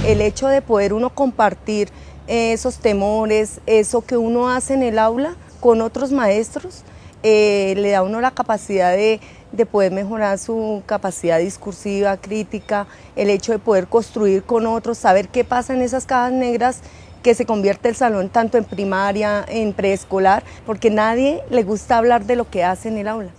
el hecho de poder uno compartir esos temores, eso que uno hace en el aula con otros maestros, le da a uno la capacidad de poder mejorar su capacidad discursiva, crítica, el hecho de poder construir con otros, saber qué pasa en esas cajas negras, que se convierte el salón tanto en primaria, en preescolar, porque nadie le gusta hablar de lo que hace en el aula.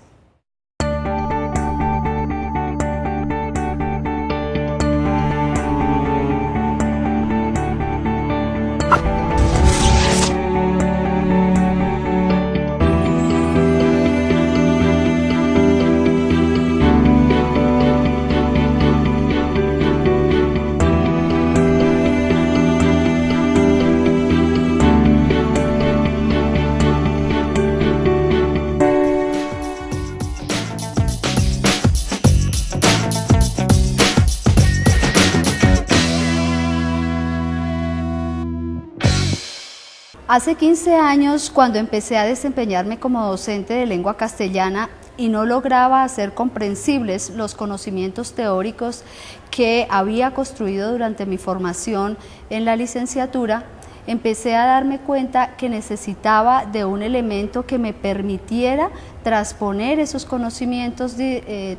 Hace 15 años, cuando empecé a desempeñarme como docente de lengua castellana y no lograba hacer comprensibles los conocimientos teóricos que había construido durante mi formación en la licenciatura, empecé a darme cuenta que necesitaba de un elemento que me permitiera transponer esos conocimientos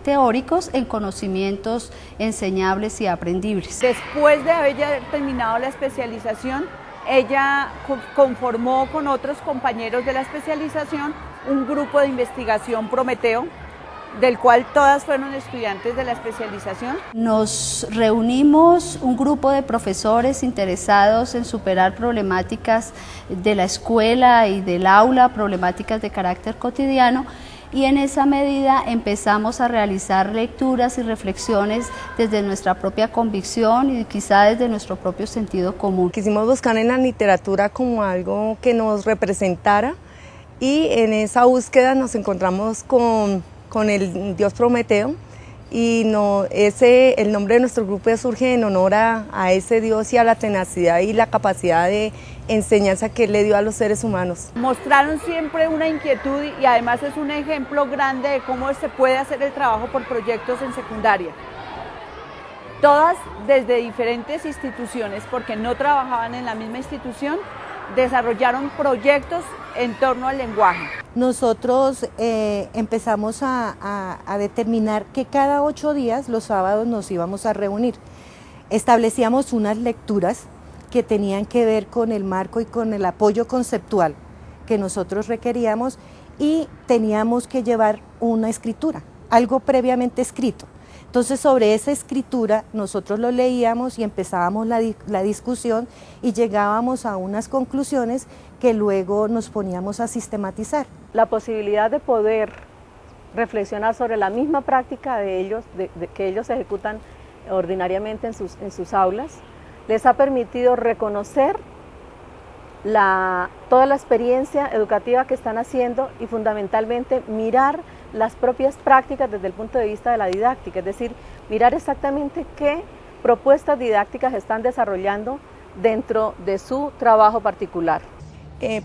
teóricos en conocimientos enseñables y aprendibles. Después de haber terminado la especialización, ella conformó con otros compañeros de la especialización un grupo de investigación Prometeo, del cual todas fueron estudiantes de la especialización. Nos reunimos un grupo de profesores interesados en superar problemáticas de la escuela y del aula, problemáticas de carácter cotidiano, y en esa medida empezamos a realizar lecturas y reflexiones desde nuestra propia convicción y quizá desde nuestro propio sentido común. Quisimos buscar en la literatura como algo que nos representara, y en esa búsqueda nos encontramos con el dios Prometeo, y el nombre de nuestro grupo surge en honor a ese dios y a la tenacidad y la capacidad de enseñanza que él le dio a los seres humanos. Mostraron siempre una inquietud y además es un ejemplo grande de cómo se puede hacer el trabajo por proyectos en secundaria. Todas desde diferentes instituciones, porque no trabajaban en la misma institución, desarrollaron proyectos en torno al lenguaje. Nosotros empezamos a determinar que cada 8 días, los sábados, nos íbamos a reunir. Establecíamos unas lecturas que tenían que ver con el marco y con el apoyo conceptual que nosotros requeríamos, y teníamos que llevar una escritura, algo previamente escrito. Entonces, sobre esa escritura nosotros lo leíamos y empezábamos la discusión y llegábamos a unas conclusiones que luego nos poníamos a sistematizar. La posibilidad de poder reflexionar sobre la misma práctica de ellos, que ellos ejecutan ordinariamente en sus aulas, les ha permitido reconocer toda la experiencia educativa que están haciendo y fundamentalmente mirar las propias prácticas desde el punto de vista de la didáctica, es decir, mirar exactamente qué propuestas didácticas están desarrollando dentro de su trabajo particular.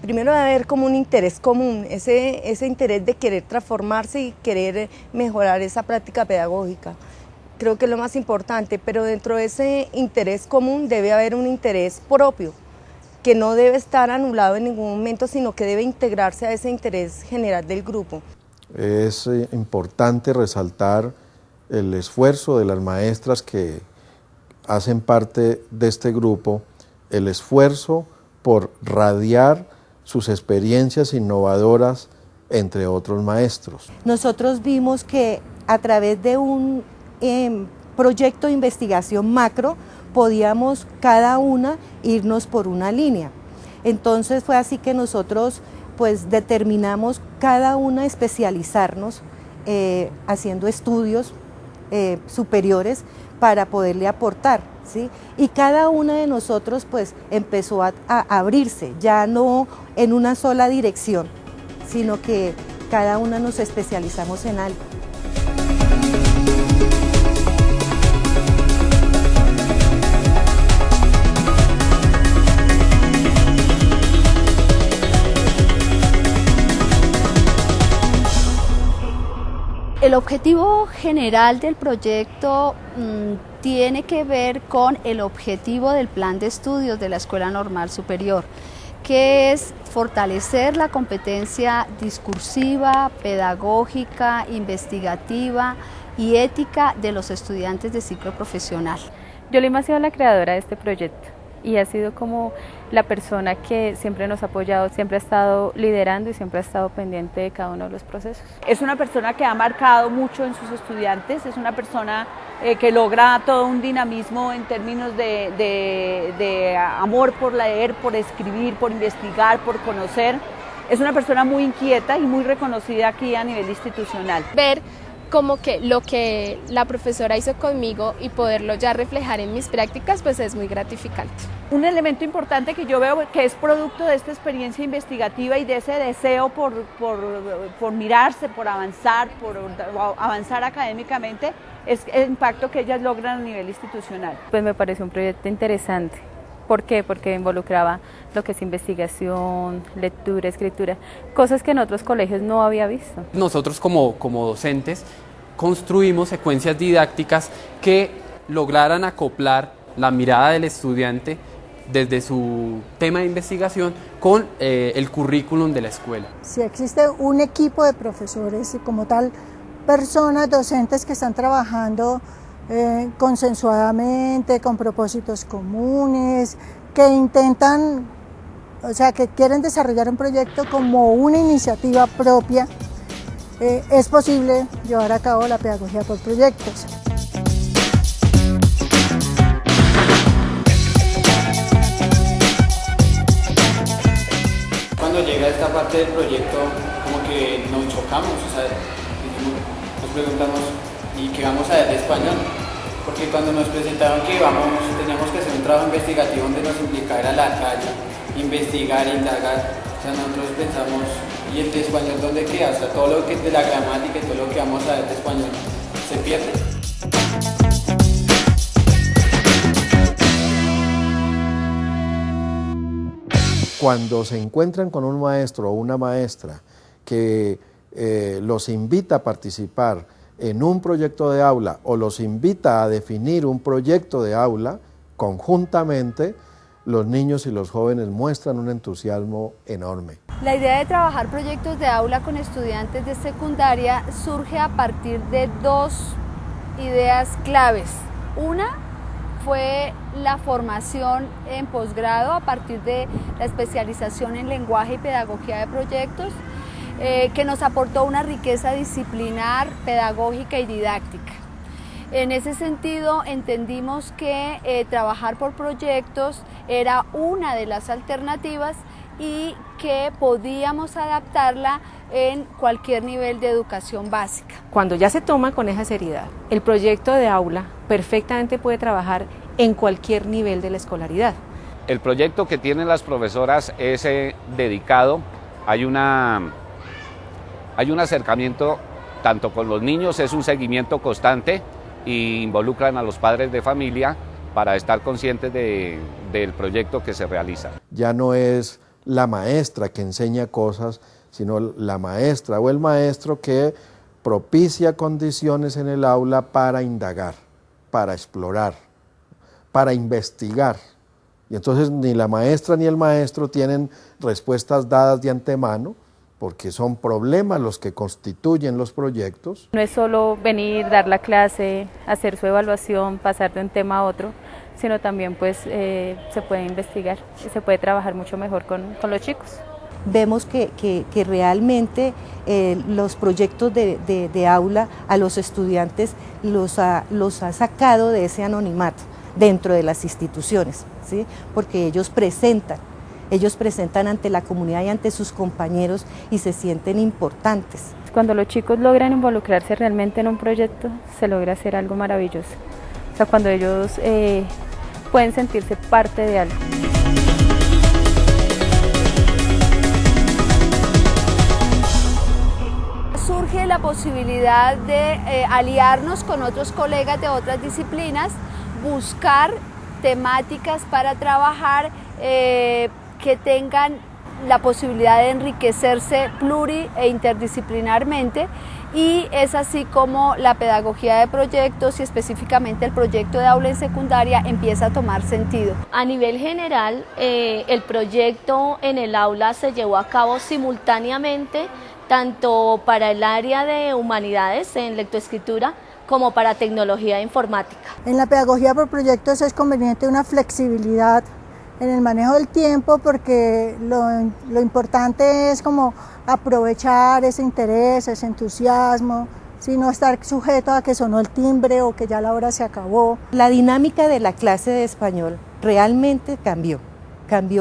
Primero debe haber como un interés común, ese interés de querer transformarse y querer mejorar esa práctica pedagógica. Creo que es lo más importante, pero dentro de ese interés común debe haber un interés propio, que no debe estar anulado en ningún momento, sino que debe integrarse a ese interés general del grupo. Es importante resaltar el esfuerzo de las maestras que hacen parte de este grupo, el esfuerzo por radiar sus experiencias innovadoras entre otros maestros. Nosotros vimos que a través de un proyecto de investigación macro podíamos cada una irnos por una línea. Entonces fue así que nosotros pues determinamos cada una especializarnos haciendo estudios superiores para poderle aportar, ¿sí? Y cada una de nosotros pues empezó a abrirse, ya no en una sola dirección, sino que cada una nos especializamos en algo. El objetivo general del proyecto tiene que ver con el objetivo del plan de estudios de la Escuela Normal Superior, que es fortalecer la competencia discursiva, pedagógica, investigativa y ética de los estudiantes de ciclo profesional. Yolima ha sido la creadora de este proyecto y ha sido como la persona que siempre nos ha apoyado, siempre ha estado liderando y siempre ha estado pendiente de cada uno de los procesos. Es una persona que ha marcado mucho en sus estudiantes, es una persona que logra todo un dinamismo en términos de amor por leer, por escribir, por investigar, por conocer. Es una persona muy inquieta y muy reconocida aquí a nivel institucional. Ver como que lo que la profesora hizo conmigo y poderlo ya reflejar en mis prácticas, pues es muy gratificante. Un elemento importante que yo veo que es producto de esta experiencia investigativa y de ese deseo por mirarse, por avanzar académicamente, es el impacto que ellas logran a nivel institucional. Pues me pareció un proyecto interesante. ¿Por qué? Porque involucraba lo que es investigación, lectura, escritura, cosas que en otros colegios no había visto. Nosotros como docentes construimos secuencias didácticas que lograran acoplar la mirada del estudiante desde su tema de investigación con el currículum de la escuela. Si existe un equipo de profesores y como tal personas docentes que están trabajando consensuadamente, con propósitos comunes, que intentan, o sea, que quieren desarrollar un proyecto como una iniciativa propia, es posible llevar a cabo la pedagogía por proyectos. Cuando llega esta parte del proyecto, como que nos chocamos, o sea, nos preguntamos, ¿y qué vamos a ver de español? Porque cuando nos presentaron que teníamos que hacer un trabajo investigativo donde nos implicara la calle, investigar, indagar, o sea, nosotros pensamos, ¿y el de español dónde queda? O sea, todo lo que es de la gramática y todo lo que vamos a ver de español se pierde. Cuando se encuentran con un maestro o una maestra que los invita a participar en un proyecto de aula o los invita a definir un proyecto de aula conjuntamente, los niños y los jóvenes muestran un entusiasmo enorme. La idea de trabajar proyectos de aula con estudiantes de secundaria surge a partir de dos ideas claves. Una fue la formación en posgrado a partir de la especialización en lenguaje y pedagogía de proyectos, que nos aportó una riqueza disciplinar, pedagógica y didáctica. En ese sentido entendimos que trabajar por proyectos era una de las alternativas y que podíamos adaptarla en cualquier nivel de educación básica. Cuando ya se toma con esa seriedad, el proyecto de aula perfectamente puede trabajar en cualquier nivel de la escolaridad. El proyecto que tienen las profesoras es dedicado, hay un acercamiento tanto con los niños, es un seguimiento constante y involucran a los padres de familia para estar conscientes del proyecto que se realiza. Ya no es la maestra que enseña cosas, sino la maestra o el maestro que propicia condiciones en el aula para indagar, para explorar, para investigar. Y entonces ni la maestra ni el maestro tienen respuestas dadas de antemano, porque son problemas los que constituyen los proyectos. No es solo venir, dar la clase, hacer su evaluación, pasar de un tema a otro, sino también pues se puede investigar y se puede trabajar mucho mejor con los chicos. Vemos que realmente los proyectos de aula a los estudiantes los ha sacado de ese anonimato dentro de las instituciones, ¿sí? Porque ellos presentan ante la comunidad y ante sus compañeros y se sienten importantes. Cuando los chicos logran involucrarse realmente en un proyecto, se logra hacer algo maravilloso. O sea, cuando ellos pueden sentirse parte de algo. Surge la posibilidad de aliarnos con otros colegas de otras disciplinas, buscar temáticas para trabajar que tengan la posibilidad de enriquecerse pluri e interdisciplinarmente, y es así como la pedagogía de proyectos y específicamente el proyecto de aula en secundaria empieza a tomar sentido. A nivel general, el proyecto en el aula se llevó a cabo simultáneamente tanto para el área de humanidades en lectoescritura como para tecnología e informática. En la pedagogía por proyectos es conveniente una flexibilidad en el manejo del tiempo, porque lo importante es como aprovechar ese interés, ese entusiasmo, no estar sujeto a que sonó el timbre o que ya la hora se acabó. La dinámica de la clase de español realmente cambió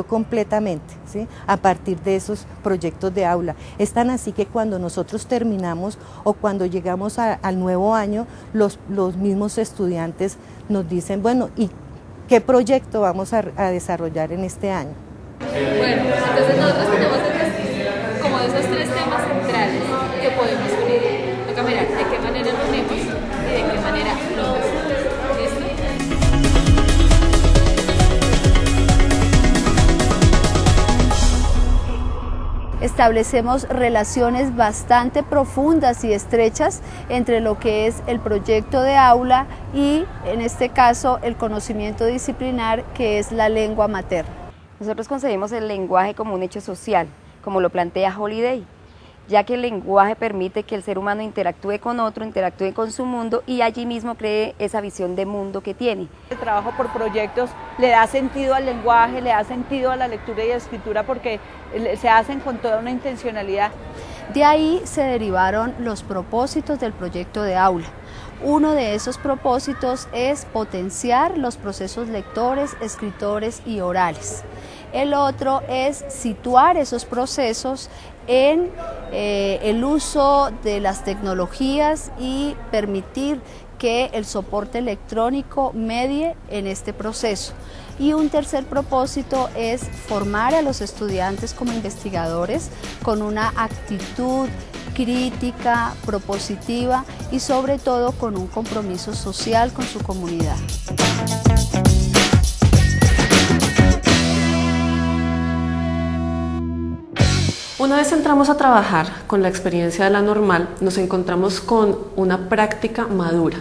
completamente, ¿sí? A partir de esos proyectos de aula. Es tan así que cuando nosotros terminamos o cuando llegamos al nuevo año, los mismos estudiantes nos dicen, bueno, ¿y qué proyecto vamos a desarrollar en este año? Bueno, entonces nosotros tenemos como esos tres temas centrales que podemos unir. Toca mirar de qué manera lo unimos y de qué manera lo usamos. ¿Listo? Establecemos relaciones bastante profundas y estrechas entre lo que es el proyecto de aula y, en este caso, el conocimiento disciplinar, que es la lengua materna. Nosotros concebimos el lenguaje como un hecho social, como lo plantea Holiday, ya que el lenguaje permite que el ser humano interactúe con otro, interactúe con su mundo y allí mismo cree esa visión de mundo que tiene. El trabajo por proyectos le da sentido al lenguaje, le da sentido a la lectura y escritura, porque se hacen con toda una intencionalidad. De ahí se derivaron los propósitos del proyecto de aula. Uno de esos propósitos es potenciar los procesos lectores, escritores y orales. El otro es situar esos procesos en el uso de las tecnologías y permitir que el soporte electrónico medie en este proceso. Y un tercer propósito es formar a los estudiantes como investigadores con una actitud crítica, propositiva y sobre todo con un compromiso social con su comunidad. Una vez entramos a trabajar con la experiencia de la normal, nos encontramos con una práctica madura.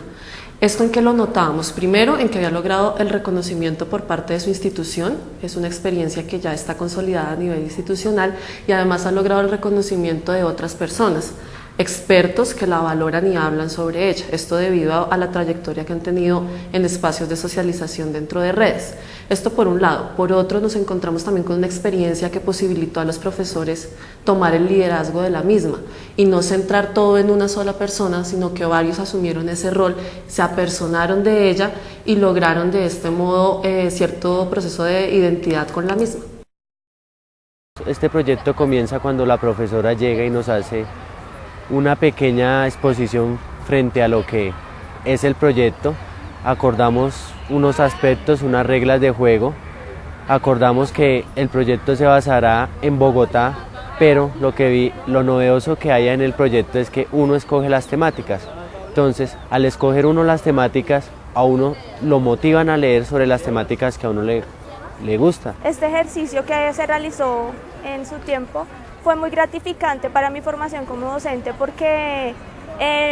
¿Esto en qué lo notábamos? Primero, en que había logrado el reconocimiento por parte de su institución, es una experiencia que ya está consolidada a nivel institucional y además ha logrado el reconocimiento de otras personas, expertos que la valoran y hablan sobre ella, esto debido a la trayectoria que han tenido en espacios de socialización dentro de redes. Esto por un lado. Por otro, nos encontramos también con una experiencia que posibilitó a los profesores tomar el liderazgo de la misma y no centrar todo en una sola persona, sino que varios asumieron ese rol, se apersonaron de ella y lograron de este modo cierto proceso de identidad con la misma. Este proyecto comienza cuando la profesora llega y nos hace una pequeña exposición frente a lo que es el proyecto. Acordamos unos aspectos, unas reglas de juego, acordamos que el proyecto se basará en Bogotá, pero lo novedoso que hay en el proyecto es que uno escoge las temáticas. Entonces, al escoger uno las temáticas, a uno lo motivan a leer sobre las temáticas que a uno le gusta. Este ejercicio que se realizó en su tiempo fue muy gratificante para mi formación como docente, porque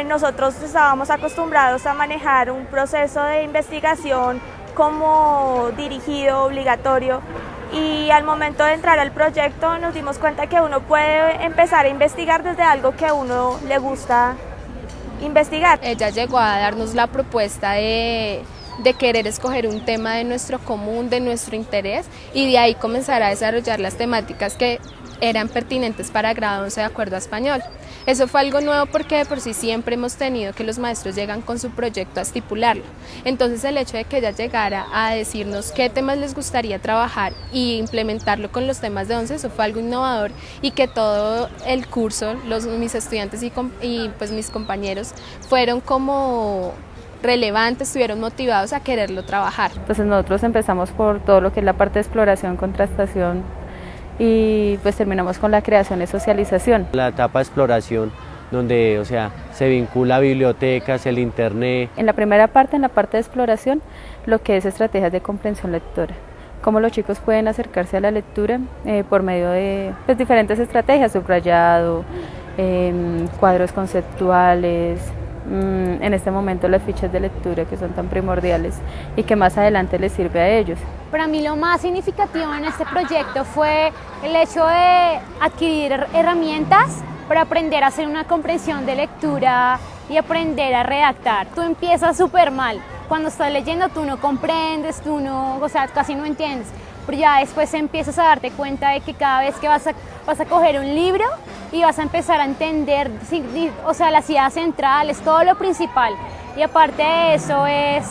nosotros estábamos acostumbrados a manejar un proceso de investigación como dirigido, obligatorio, y al momento de entrar al proyecto nos dimos cuenta que uno puede empezar a investigar desde algo que a uno le gusta investigar. Ella llegó a darnos la propuesta de querer escoger un tema de nuestro común, de nuestro interés, y de ahí comenzar a desarrollar las temáticas que eran pertinentes para grado 11 de acuerdo a español. Eso fue algo nuevo porque de por sí siempre hemos tenido que los maestros llegan con su proyecto a estipularlo. Entonces el hecho de que ella llegara a decirnos qué temas les gustaría trabajar y implementarlo con los temas de 11, eso fue algo innovador, y que todo el curso, mis estudiantes y pues mis compañeros fueron como relevantes, estuvieron motivados a quererlo trabajar. Entonces nosotros empezamos por todo lo que es la parte de exploración, contrastación, y pues terminamos con la creación de socialización. La etapa de exploración, donde se vincula bibliotecas, el internet. En la primera parte, en la parte de exploración, lo que es estrategias de comprensión lectora. cómo los chicos pueden acercarse a la lectura por medio de pues, diferentes estrategias, subrayado, cuadros conceptuales, en este momento las fichas de lectura que son tan primordiales y que más adelante les sirve a ellos. Para mí lo más significativo en este proyecto fue el hecho de adquirir herramientas para aprender a hacer una comprensión de lectura y aprender a redactar. Tú empiezas súper mal, cuando estás leyendo tú no comprendes, o sea, casi no entiendes, pero ya después empiezas a darte cuenta de que cada vez que vas a coger un libro y vas a empezar a entender, o sea, las ideas centrales, todo lo principal, y aparte de eso es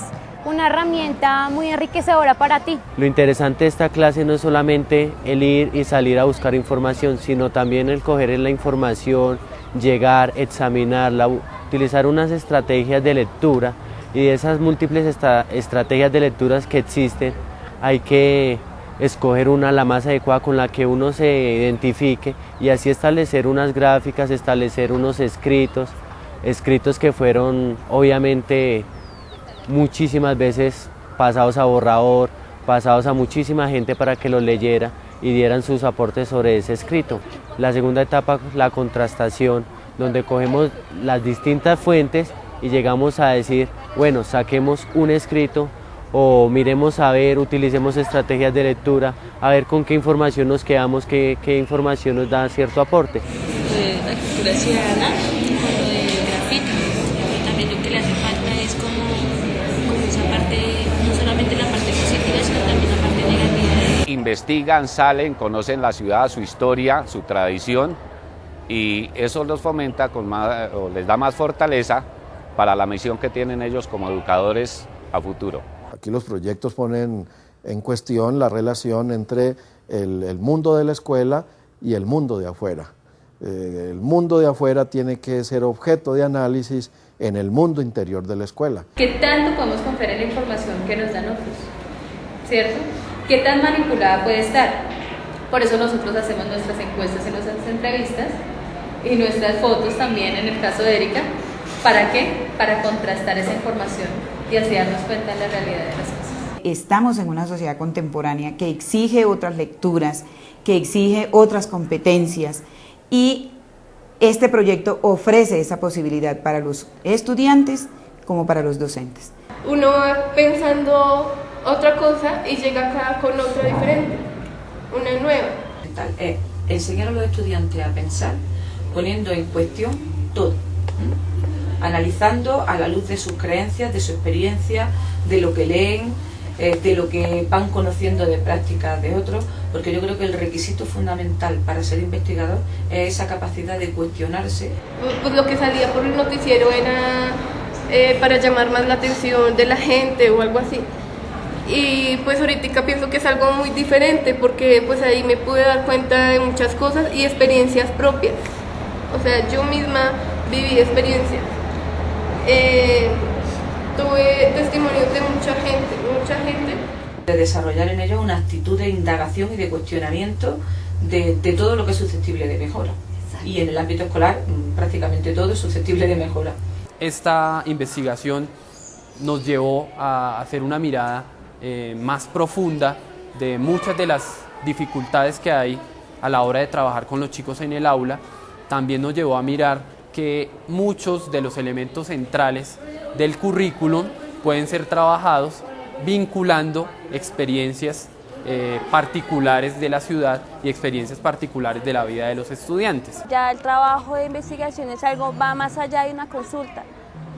una herramienta muy enriquecedora para ti. Lo interesante de esta clase no es solamente el ir y salir a buscar información, sino también el coger la información, llegar, examinarla, utilizar unas estrategias de lectura, y de esas múltiples estrategias de lecturas que existen, hay que escoger la más adecuada con la que uno se identifique y así establecer unas gráficas, establecer unos escritos que fueron obviamente muchísimas veces pasados a borrador, pasados a muchísima gente para que los leyera y dieran sus aportes sobre ese escrito. La segunda etapa, la contrastación, donde cogemos las distintas fuentes y llegamos a decir, bueno, saquemos un escrito o miremos a ver, utilicemos estrategias de lectura, a ver con qué información nos quedamos, qué información nos da cierto aporte. La cultura ciudadana, con lo de grafito, también lo que le hace falta es como esa parte, no solamente la parte positiva, sino también la parte negativa. Investigan, salen, conocen la ciudad, su historia, su tradición, y eso los fomenta o les da más fortaleza para la misión que tienen ellos como educadores a futuro. Aquí los proyectos ponen en cuestión la relación entre el mundo de la escuela y el mundo de afuera. El mundo de afuera tiene que ser objeto de análisis en el mundo interior de la escuela. ¿Qué tanto podemos confiar en la información que nos dan otros? ¿Cierto? ¿Qué tan manipulada puede estar? Por eso nosotros hacemos nuestras encuestas y nuestras entrevistas y nuestras fotos también en el caso de Erika. ¿Para qué? Para contrastar esa información y así darnos cuenta de la realidad de las cosas. Estamos en una sociedad contemporánea que exige otras lecturas, que exige otras competencias y este proyecto ofrece esa posibilidad para los estudiantes como para los docentes. Uno va pensando otra cosa y llega acá con otra diferente, una nueva. Enseñar a los estudiantes a pensar poniendo en cuestión todo. Analizando a la luz de sus creencias, de su experiencia, de lo que leen, de lo que van conociendo de prácticas de otros, porque yo creo que el requisito fundamental para ser investigador es esa capacidad de cuestionarse. Pues lo que salía por el noticiero era para llamar más la atención de la gente o algo así. Y pues ahorita pienso que es algo muy diferente porque pues ahí me pude dar cuenta de muchas cosas y experiencias propias. O sea, yo misma viví experiencias. Tuve testimonios de mucha gente. De desarrollar en ellos una actitud de indagación y de cuestionamiento de todo lo que es susceptible de mejora. Exacto. Y en el ámbito escolar prácticamente todo es susceptible de mejora. Esta investigación nos llevó a hacer una mirada más profunda de muchas de las dificultades que hay a la hora de trabajar con los chicos en el aula. También nos llevó a mirar que muchos de los elementos centrales del currículum pueden ser trabajados vinculando experiencias particulares de la ciudad y experiencias particulares de la vida de los estudiantes. Ya el trabajo de investigación es algo, va más allá de una consulta,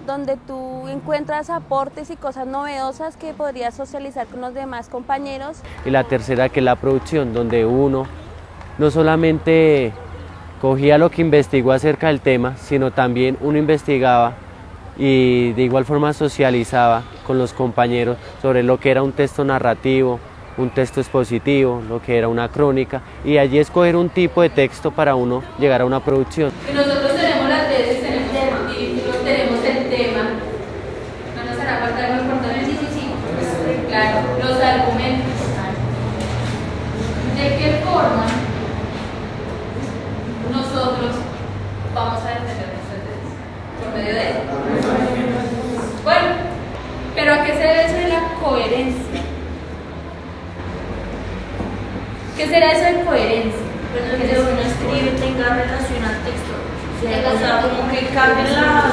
donde tú encuentras aportes y cosas novedosas que podrías socializar con los demás compañeros. Y la tercera, que es la producción, donde uno no solamente cogía lo que investigó acerca del tema, sino también uno investigaba y de igual forma socializaba con los compañeros sobre lo que era un texto narrativo, un texto expositivo, lo que era una crónica, y allí escoger un tipo de texto para uno llegar a una producción. Nosotros tenemos las tesis en el tema, tenemos el tema, no nos hará falta algo importante, sí, claro, los argumentos, de qué forma nosotros vamos a defender nuestras tesis, por medio de eso. Bueno, pero ¿a qué se debe eso de la coherencia? ¿Qué será eso de coherencia? Bueno, que uno escribe tenga relación al texto. O sea, como que cambie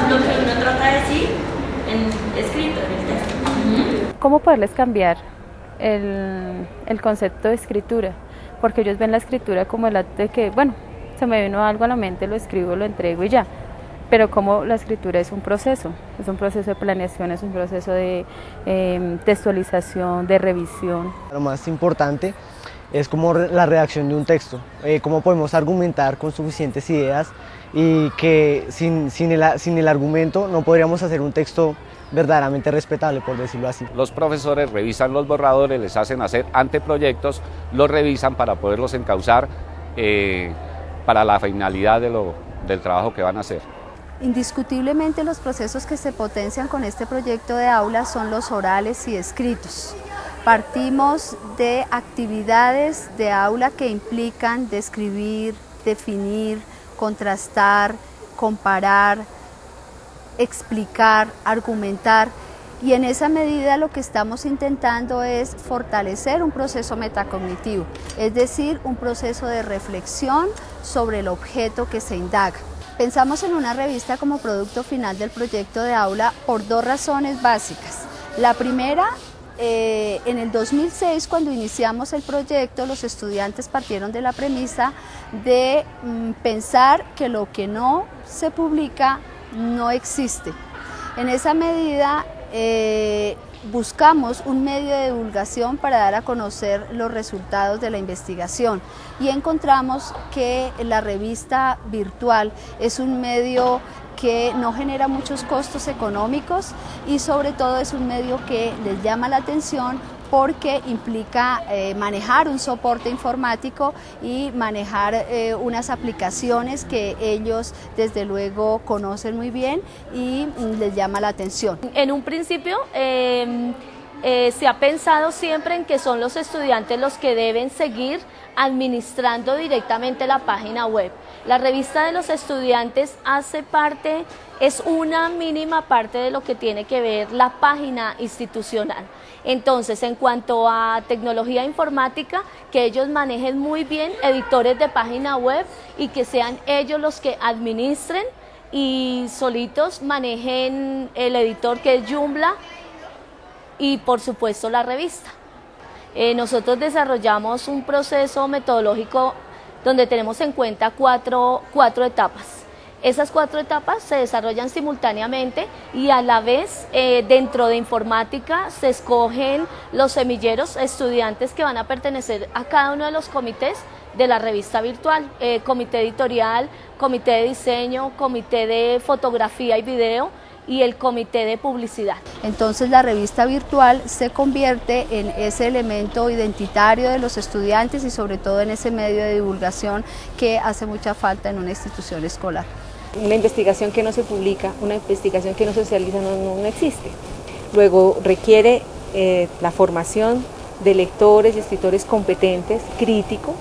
lo que uno trata de decir en escrito, en el texto. ¿Cómo poderles cambiar el concepto de escritura? Porque ellos ven la escritura como el acto de que, bueno, se me vino algo a la mente, lo escribo, lo entrego y ya. Pero como la escritura es un proceso de planeación, es un proceso de textualización, de revisión. Lo más importante es como la redacción de un texto, cómo podemos argumentar con suficientes ideas y que sin el argumento no podríamos hacer un texto verdaderamente respetable, por decirlo así. Los profesores revisan los borradores, les hacen hacer anteproyectos, los revisan para poderlos encauzar para la finalidad del trabajo que van a hacer. Indiscutiblemente los procesos que se potencian con este proyecto de aula son los orales y escritos. Partimos de actividades de aula que implican describir, definir, contrastar, comparar, explicar, argumentar, y en esa medida lo que estamos intentando es fortalecer un proceso metacognitivo, es decir, un proceso de reflexión sobre el objeto que se indaga. Pensamos en una revista como producto final del proyecto de aula por dos razones básicas. La primera, en el 2006, cuando iniciamos el proyecto, los estudiantes partieron de la premisa de pensar que lo que no se publica no existe. En esa medida buscamos un medio de divulgación para dar a conocer los resultados de la investigación y encontramos que la revista virtual es un medio que no genera muchos costos económicos y sobre todo es un medio que les llama la atención porque implica manejar un soporte informático y manejar unas aplicaciones que ellos desde luego conocen muy bien y les llama la atención. En un principio se ha pensado siempre en que son los estudiantes los que deben seguir administrando directamente la página web. La revista de los estudiantes es una mínima parte de lo que tiene que ver la página institucional. Entonces, en cuanto a tecnología informática, que ellos manejen muy bien editores de página web y que sean ellos los que administren y solitos manejen el editor que es Joomla y por supuesto la revista. Nosotros desarrollamos un proceso metodológico donde tenemos en cuenta cuatro etapas. Esas 4 etapas se desarrollan simultáneamente y a la vez dentro de informática se escogen los semilleros, estudiantes que van a pertenecer a cada uno de los comités de la revista virtual, comité editorial, comité de diseño, comité de fotografía y video y el comité de publicidad. Entonces la revista virtual se convierte en ese elemento identitario de los estudiantes y sobre todo en ese medio de divulgación que hace mucha falta en una institución escolar. Una investigación que no se publica, una investigación que no se socializa no existe. Luego requiere la formación de lectores y escritores competentes, críticos,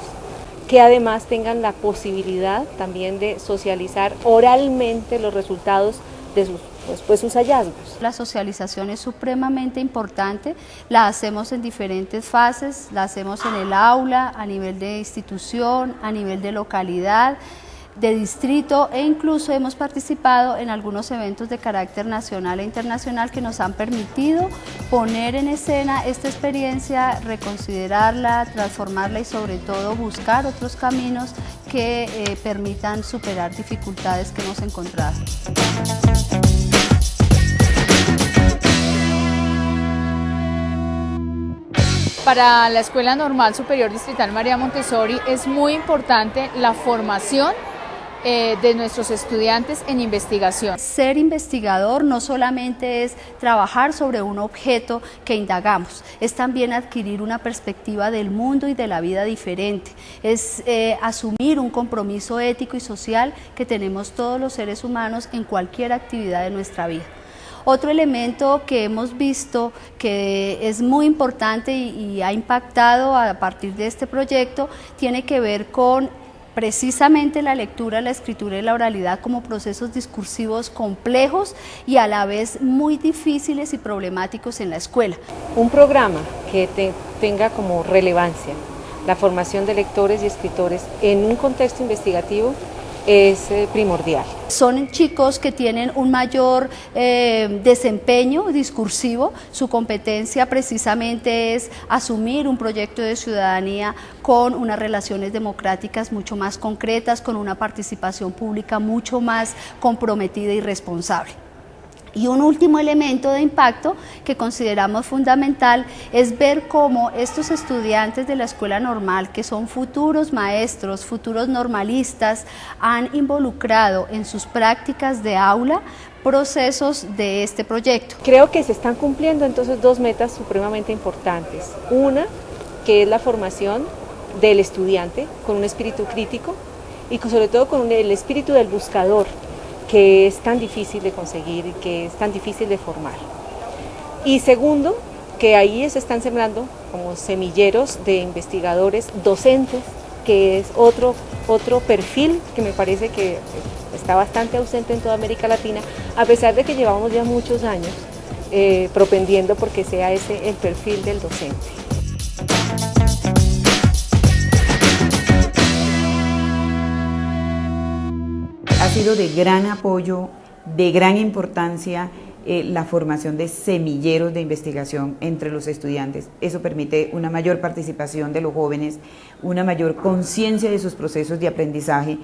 que además tengan la posibilidad también de socializar oralmente los resultados de sus hallazgos. La socialización es supremamente importante, la hacemos en diferentes fases, la hacemos en el aula, a nivel de institución, a nivel de localidad, de distrito e incluso hemos participado en algunos eventos de carácter nacional e internacional que nos han permitido poner en escena esta experiencia, reconsiderarla, transformarla y sobre todo buscar otros caminos que permitan superar dificultades que hemos encontrado. Para la Escuela Normal Superior Distrital María Montessori es muy importante la formación de nuestros estudiantes en investigación. Ser investigador no solamente es trabajar sobre un objeto que indagamos, es también adquirir una perspectiva del mundo y de la vida diferente, es asumir un compromiso ético y social que tenemos todos los seres humanos en cualquier actividad de nuestra vida. Otro elemento que hemos visto que es muy importante y ha impactado a partir de este proyecto tiene que ver con precisamente la lectura, la escritura y la oralidad como procesos discursivos complejos y a la vez muy difíciles y problemáticos en la escuela. Un programa que tenga como relevancia la formación de lectores y escritores en un contexto investigativo es primordial. Son chicos que tienen un mayor desempeño discursivo, su competencia precisamente es asumir un proyecto de ciudadanía con unas relaciones democráticas mucho más concretas, con una participación pública mucho más comprometida y responsable. Y un último elemento de impacto que consideramos fundamental es ver cómo estos estudiantes de la escuela normal, que son futuros maestros, futuros normalistas, han involucrado en sus prácticas de aula procesos de este proyecto. Creo que se están cumpliendo entonces dos metas supremamente importantes. Una, que es la formación del estudiante con un espíritu crítico y sobre todo con el espíritu del buscador, que es tan difícil de conseguir y que es tan difícil de formar. Y segundo, que ahí se están sembrando como semilleros de investigadores docentes, que es otro perfil que me parece que está bastante ausente en toda América Latina, a pesar de que llevamos ya muchos años propendiendo porque sea ese el perfil del docente. Ha sido de gran apoyo, de gran importancia la formación de semilleros de investigación entre los estudiantes. Eso permite una mayor participación de los jóvenes, una mayor conciencia de sus procesos de aprendizaje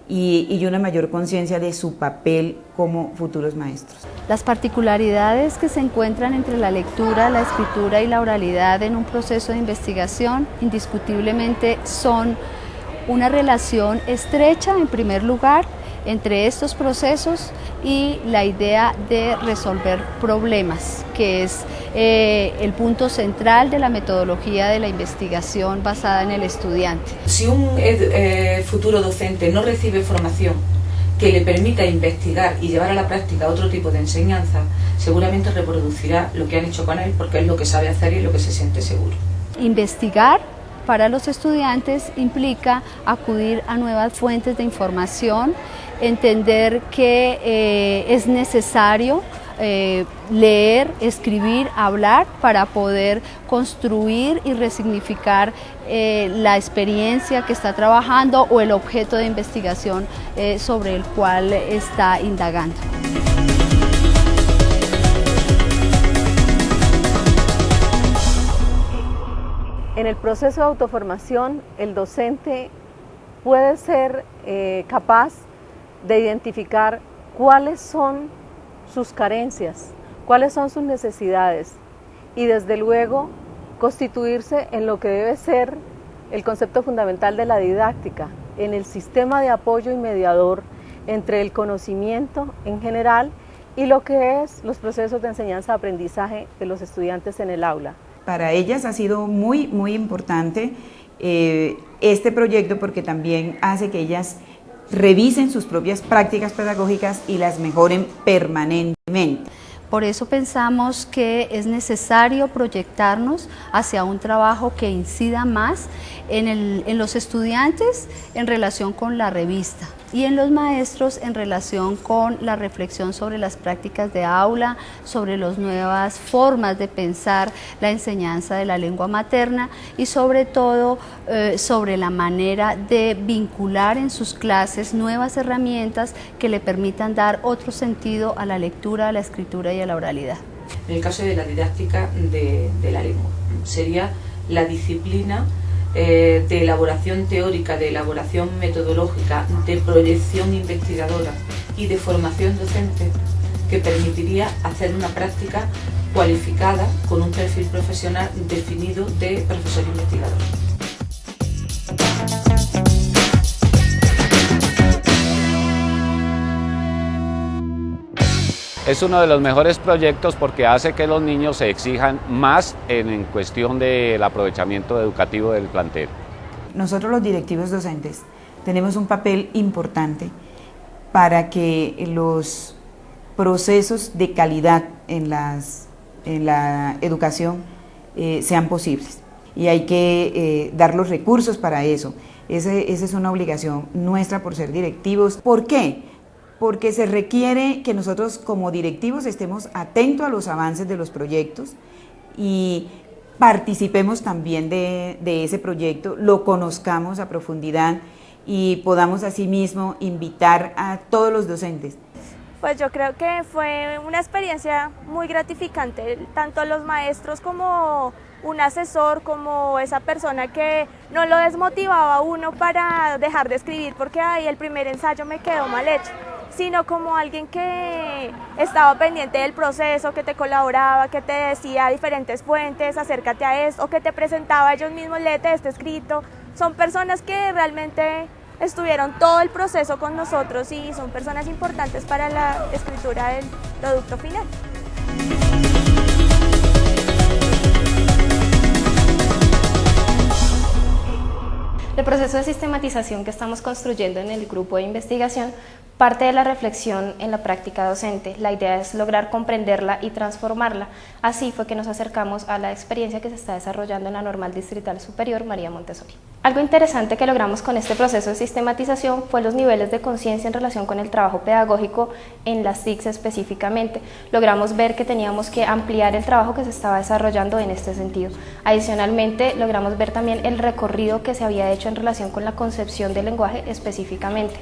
y una mayor conciencia de su papel como futuros maestros. Las particularidades que se encuentran entre la lectura, la escritura y la oralidad en un proceso de investigación indiscutiblemente son una relación estrecha, en primer lugar, entre estos procesos y la idea de resolver problemas, que es el punto central de la metodología de la investigación basada en el estudiante. Si un futuro docente no recibe formación que le permita investigar y llevar a la práctica otro tipo de enseñanza, seguramente reproducirá lo que han hecho con él porque es lo que sabe hacer y lo que se siente seguro. Investigar para los estudiantes implica acudir a nuevas fuentes de información, entender que es necesario leer, escribir, hablar para poder construir y resignificar la experiencia que está trabajando o el objeto de investigación sobre el cual está indagando. En el proceso de autoformación, el docente puede ser capaz de identificar cuáles son sus carencias, cuáles son sus necesidades y desde luego constituirse en lo que debe ser el concepto fundamental de la didáctica, en el sistema de apoyo y mediador entre el conocimiento en general y lo que es los procesos de enseñanza-aprendizaje de los estudiantes en el aula. Para ellas ha sido muy importante este proyecto porque también hace que ellas revisen sus propias prácticas pedagógicas y las mejoren permanentemente. Por eso pensamos que es necesario proyectarnos hacia un trabajo que incida más en los estudiantes en relación con la revista y en los maestros en relación con la reflexión sobre las prácticas de aula, sobre las nuevas formas de pensar la enseñanza de la lengua materna y sobre todo sobre la manera de vincular en sus clases nuevas herramientas que le permitan dar otro sentido a la lectura, a la escritura y a la oralidad. En el caso de la didáctica de la lengua, sería la disciplina de elaboración teórica, de elaboración metodológica, de proyección investigadora y de formación docente que permitiría hacer una práctica cualificada con un perfil profesional definido de profesor investigador. Es uno de los mejores proyectos porque hace que los niños se exijan más en cuestión del aprovechamiento educativo del plantel. Nosotros los directivos docentes tenemos un papel importante para que los procesos de calidad en la educación sean posibles y hay que dar los recursos para eso. Esa es una obligación nuestra por ser directivos. ¿Por qué? Porque se requiere que nosotros como directivos estemos atentos a los avances de los proyectos y participemos también de ese proyecto, lo conozcamos a profundidad y podamos asimismo invitar a todos los docentes. Pues yo creo que fue una experiencia muy gratificante, tanto los maestros como un asesor, como esa persona que no lo desmotivaba a uno para dejar de escribir porque ay, el primer ensayo me quedó mal hecho, sino como alguien que estaba pendiente del proceso, que te colaboraba, que te decía diferentes fuentes, acércate a esto, o que te presentaba ellos mismos, léete este escrito. Son personas que realmente estuvieron todo el proceso con nosotros y son personas importantes para la escritura del producto final. El proceso de sistematización que estamos construyendo en el grupo de investigación parte de la reflexión en la práctica docente. La idea es lograr comprenderla y transformarla. Así fue que nos acercamos a la experiencia que se está desarrollando en la Normal Distrital Superior María Montessori. Algo interesante que logramos con este proceso de sistematización fue los niveles de conciencia en relación con el trabajo pedagógico en las TICs específicamente. Logramos ver que teníamos que ampliar el trabajo que se estaba desarrollando en este sentido. Adicionalmente, logramos ver también el recorrido que se había hecho en relación con la concepción del lenguaje específicamente.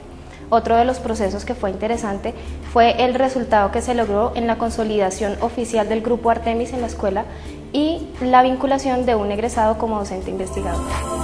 Otro de los procesos que fue interesante fue el resultado que se logró en la consolidación oficial del grupo Artemis en la escuela y la vinculación de un egresado como docente investigador.